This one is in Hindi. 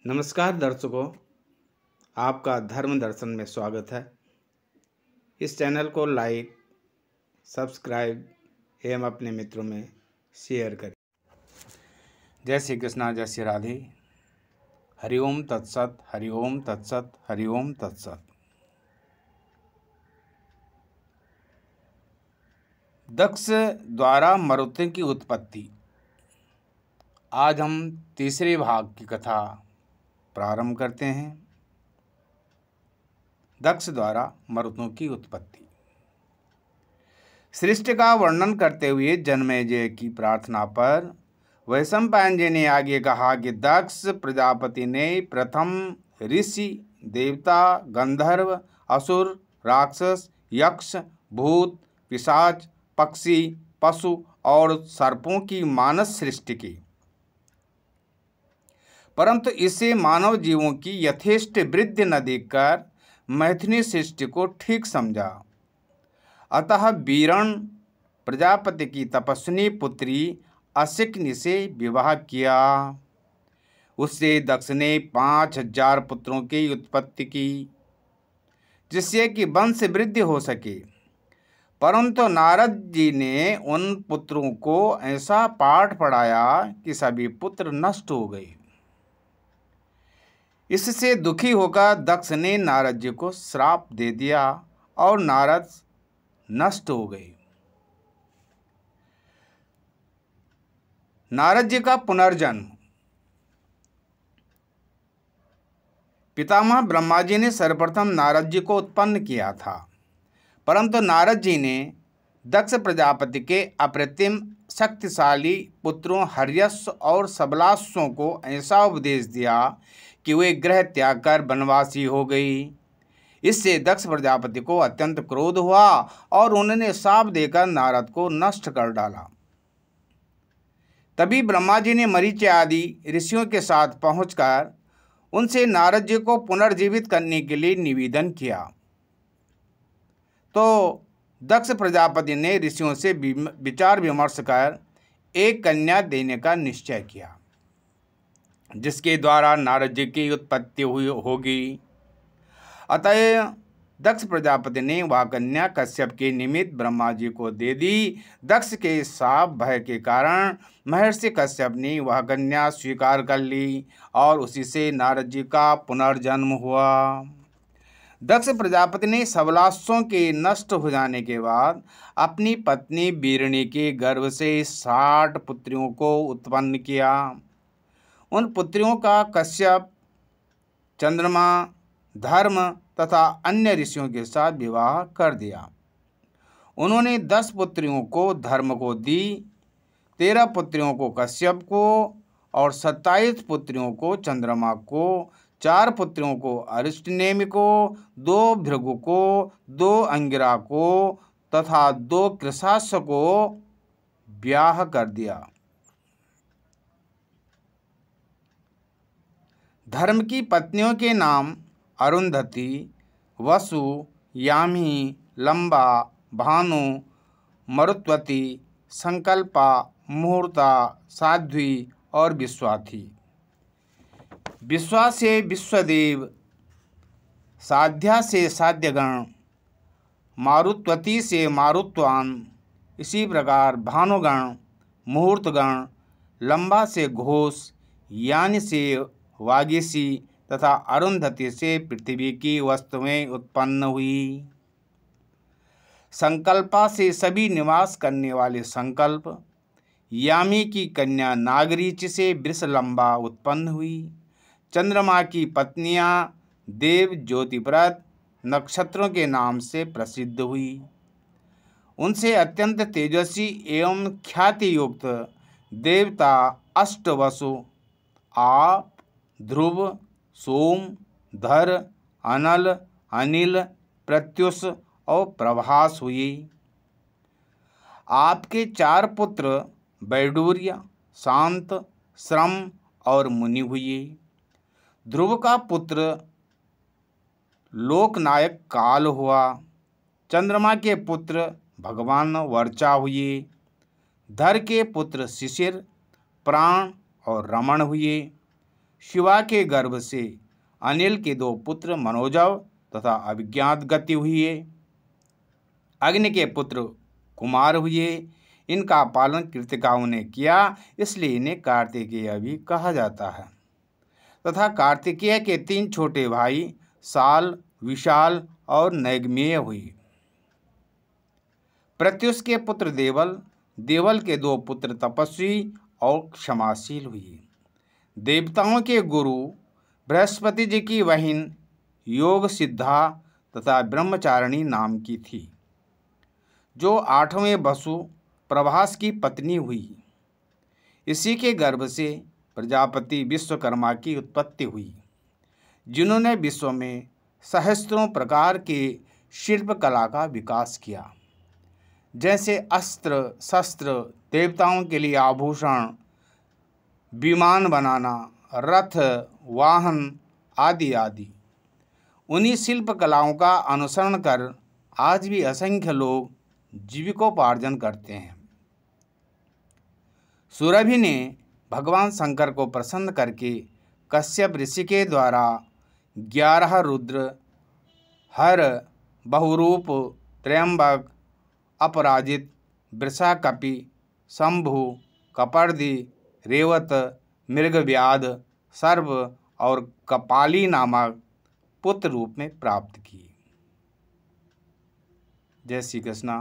नमस्कार दर्शकों, आपका धर्म दर्शन में स्वागत है। इस चैनल को लाइक, सब्सक्राइब एवं अपने मित्रों में शेयर करें। जय श्री कृष्णा, जय श्री राधे। हरिओम तत्सत, हरिओम तत्सत, हरिओम तत्सत। दक्ष द्वारा मरुतों की उत्पत्ति। आज हम तीसरे भाग की कथा प्रारंभ करते हैं। दक्ष द्वारा मरुतों की उत्पत्ति। सृष्टि का वर्णन करते हुए जन्मेजय की प्रार्थना पर वैशंपायन जी ने आगे कहा कि दक्ष प्रजापति ने प्रथम ऋषि, देवता, गंधर्व, असुर, राक्षस, यक्ष, भूत, पिशाच, पक्षी, पशु और सर्पों की मानस सृष्टि की, परंतु इसे मानव जीवों की यथेष्ट वृद्धि न देखकर मैथिली सृष्टि को ठीक समझा। अतः वीरण प्रजापति की तपस्विनी पुत्री असिकनी से विवाह किया। उससे दक्ष ने 5000 पुत्रों की उत्पत्ति की, जिससे कि वंश वृद्धि हो सके। परंतु नारद जी ने उन पुत्रों को ऐसा पाठ पढ़ाया कि सभी पुत्र नष्ट हो गए। इससे दुखी होकर दक्ष ने नारद जी को श्राप दे दिया और नारद नष्ट हो गए। नारद जी का पुनर्जन्म। पितामह ब्रह्मा जी ने सर्वप्रथम नारद जी को उत्पन्न किया था, परंतु नारद जी ने दक्ष प्रजापति के अप्रतिम शक्तिशाली पुत्रों हर्यश्व और सबलाश्वों को ऐसा उपदेश दिया कि वे ग्रह त्याग कर वनवासी हो गई। इससे दक्ष प्रजापति को अत्यंत क्रोध हुआ और उन्होंने शाप देकर नारद को नष्ट कर डाला। तभी ब्रह्मा जी ने मरीचि आदि ऋषियों के साथ पहुंचकर उनसे नारद जी को पुनर्जीवित करने के लिए निवेदन किया। तो दक्ष प्रजापति ने ऋषियों से विचार विमर्श कर एक कन्या देने का निश्चय किया, जिसके द्वारा नारद जी की उत्पत्ति होगी। अतः दक्ष प्रजापति ने वह कन्या कश्यप के निमित्त ब्रह्मा जी को दे दी। दक्ष के शाप भय के कारण महर्षि कश्यप ने वह कन्या स्वीकार कर ली और उसी से नारद जी का पुनर्जन्म हुआ। दक्ष प्रजापति ने सबलाश्वों के नष्ट हो जाने के बाद अपनी पत्नी वीरणी के गर्भ से 60 पुत्रियों को उत्पन्न किया। उन पुत्रियों का कश्यप, चंद्रमा, धर्म तथा अन्य ऋषियों के साथ विवाह कर दिया। उन्होंने 10 पुत्रियों को धर्म को दी, 13 पुत्रियों को कश्यप को और 27 पुत्रियों को चंद्रमा को, 4 पुत्रियों को अरिष्टनेमि को, 2 भृगु को, 2 अंगिरा को तथा 2 कृशाश्व को ब्याह कर दिया। धर्म की पत्नियों के नाम अरुंधति, वसु, यामी, लंबा, भानु, मरुत्वती, संकल्पा, मुहूर्ता, साध्वी और विश्वा थी। विश्वा से विश्वदेव, साध्या से साध्यगण, मारुत्वती से मारुत्वान, इसी प्रकार भानुगण, मुहूर्तगण, लंबा से घोष, यानी से वागीसी तथा अरुंधति से पृथ्वी की वस्तुएं उत्पन्न हुई। संकल्पा से सभी निवास करने वाले संकल्प, यामी की कन्या नागरीच से वृषलंबा उत्पन्न हुई। चंद्रमा की पत्नियां देव ज्योतिव्रत नक्षत्रों के नाम से प्रसिद्ध हुई। उनसे अत्यंत तेजस्वी एवं ख्याति युक्त देवता अष्टवसु, आप, ध्रुव, सोम, धर, अनल, अनिल, प्रत्युष और प्रभास हुई। आपके 4 पुत्र वैडूर्य, शांत, श्रम और मुनि हुए। ध्रुव का पुत्र लोकनायक काल हुआ। चंद्रमा के पुत्र भगवान वर्चा हुए। धर के पुत्र शिशिर, प्राण और रमण हुए। शिवा के गर्भ से अनिल के 2 पुत्र मनोजव तथा अभिज्ञात गति हुए। अग्नि के पुत्र कुमार हुए। इनका पालन कृतिकाओं ने किया, इसलिए इन्हें कार्तिकेय भी कहा जाता है। तथा कार्तिकेय के 3 छोटे भाई साल, विशाल और नैगमेय हुए। प्रत्युष के पुत्र देवल, देवल के 2 पुत्र तपस्वी और क्षमाशील हुए। देवताओं के गुरु बृहस्पति जी की बहन योग सिद्धा तथा ब्रह्मचारिणी नाम की थी, जो 8वें वसु प्रभास की पत्नी हुई। इसी के गर्भ से प्रजापति विश्वकर्मा की उत्पत्ति हुई, जिन्होंने विश्व में सहस्त्रों प्रकार के शिल्प कला का विकास किया, जैसे अस्त्र शस्त्र, देवताओं के लिए आभूषण, विमान बनाना, रथ, वाहन आदि आदि। उन्हीं शिल्प कलाओं का अनुसरण कर आज भी असंख्य लोग जीविकोपार्जन करते हैं। सुरभि ने भगवान शंकर को प्रसन्न करके कश्यप ऋषि के द्वारा 11 रुद्र, हर, बहुरूप, त्र्यंबक, अपराजित, वृषाकपि, शंभु, कपर्दी, रेवत, मृगव्याध, सर्व और कपाली नामक पुत्र रूप में प्राप्त किए। जय श्री कृष्णा।